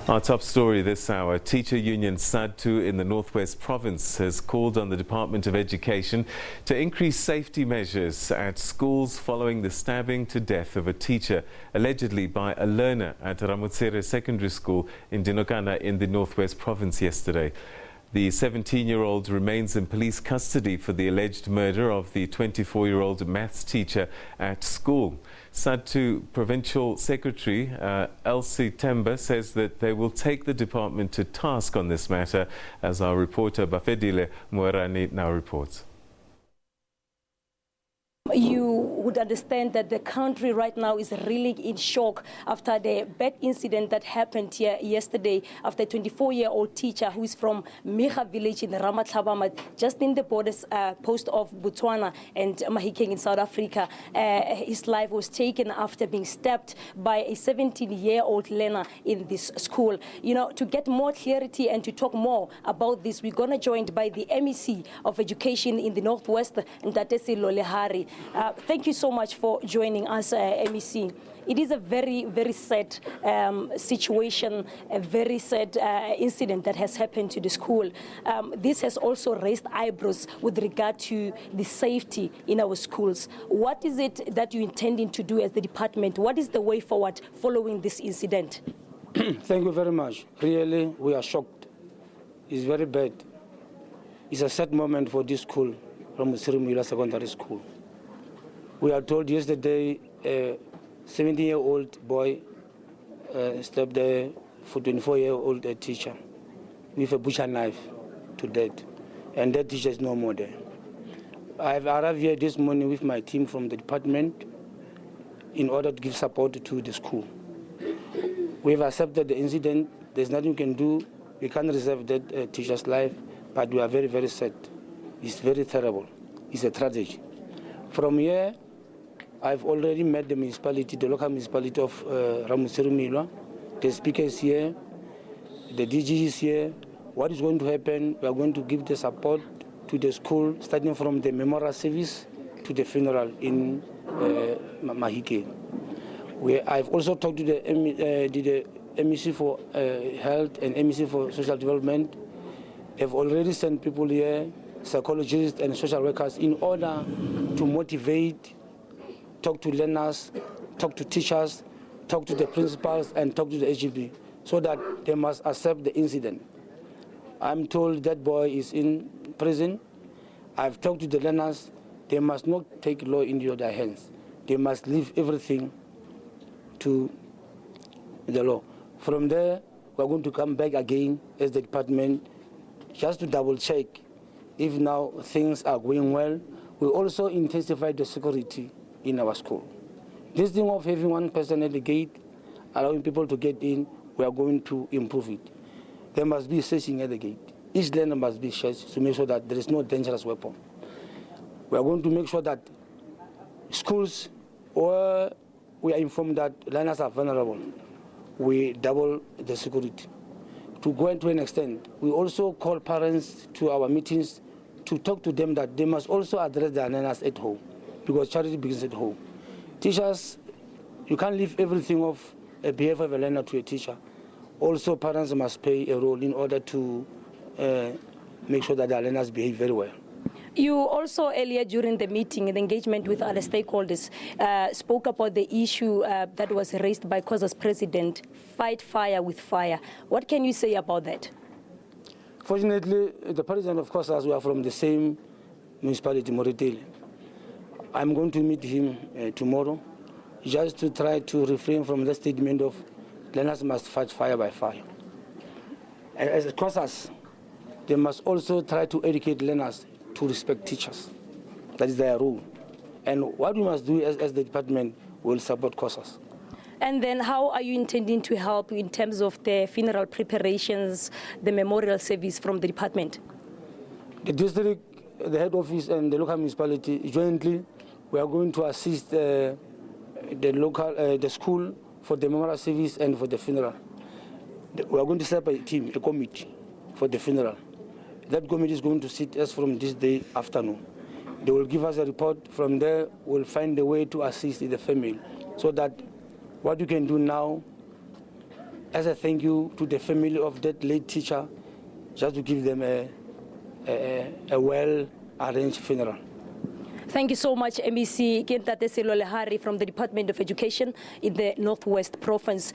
Our top story this hour, teacher union SADTU in the Northwest Province has called on the Department of Education to increase safety measures at schools following the stabbing to death of a teacher, allegedly by a learner at Ramotshere Secondary School in Dinokana in the Northwest Province yesterday. The 17-year-old remains in police custody for the alleged murder of the 24-year-old maths teacher at school. SADTU Provincial Secretary Themba says that they will take the department to task on this matter, as our reporter Bafedile Moerane now reports. You would understand that the country right now is really in shock after the bad incident that happened here yesterday after a 24-year-old teacher who is from Miga village in Ramotshere, just in the borders post of Botswana and Mahikeng in South Africa. His life was taken after being stabbed by a 17-year-old learner in this school. You know, to get more clarity and to talk more about this, we're going to joined by the MEC of Education in the Northwest, Ntatesi Lolehari. Thank you so much for joining us, MEC. It is a very, very sad situation, a very sad incident that has happened to the school. This has also raised eyebrows with regard to the safety in our schools. What is it that you're intending to do as the department? What is the way forward following this incident? Thank you very much. Really, we are shocked. It's very bad. It's a sad moment for this school, Ramotshere Secondary School. We are told yesterday a 17-year-old boy stabbed a 24-year-old teacher with a butcher knife to death, and that teacher is no more there. I've arrived here this morning with my team from the department in order to give support to the school. We've accepted the incident. There's nothing we can do. We can't reserve that teacher's life, but we are very, very sad. It's very terrible. It's a tragedy. From here, I've already met the municipality, the local municipality of Ramotshere. The speaker is here, the DG is here. What is going to happen? We are going to give the support to the school, starting from the memorial service to the funeral in Mahikeng. I've also talked to the MEC for Health and MEC for Social Development. They've already sent people here, psychologists and social workers, in order to motivate, talk to learners, talk to teachers, talk to the principals, and talk to the HGB, so that they must accept the incident. I'm told that boy is in prison. I've talked to the learners. They must not take law into their hands. They must leave everything to the law. From there, we're going to come back again as the department just to double check if now things are going well. We also intensify the security in our school. This thing of having one person at the gate, allowing people to get in, we are going to improve it. There must be searching at the gate. Each learner must be searched to make sure that there is no dangerous weapon. We are going to make sure that schools where we are informed that learners are vulnerable, we double the security. To go into an extent, we also call parents to our meetings to talk to them that they must also address their learners at home, because charity begins at home. Teachers, you can't leave everything of a behavior of a learner to a teacher. Also, parents must play a role in order to make sure that their learners behave very well. You also earlier during the meeting, the engagement with other stakeholders, spoke about the issue that was raised by COSA's president, fight fire with fire. What can you say about that? Fortunately, the president of COSA, we are from the same municipality, Moretele. I'm going to meet him tomorrow, just to try to refrain from the statement of learners must fight fire by fire. As COSAs, they must also try to educate learners to respect teachers. That is their role. And what we must do as the department will support COSAs. And then how are you intending to help in terms of the funeral preparations, the memorial service from the department? The district, the head office and the local municipality jointly, we are going to assist the school for the memorial service and for the funeral. We are going to set up a team, a committee for the funeral. That committee is going to sit as from this day afternoon. They will give us a report. From there, we'll find a way to assist the family, so that what you can do now, as a thank you to the family of that late teacher, just to give them a well-arranged funeral. Thank you so much, MEC Kentate Selolehari from the Department of Education in the Northwest Province.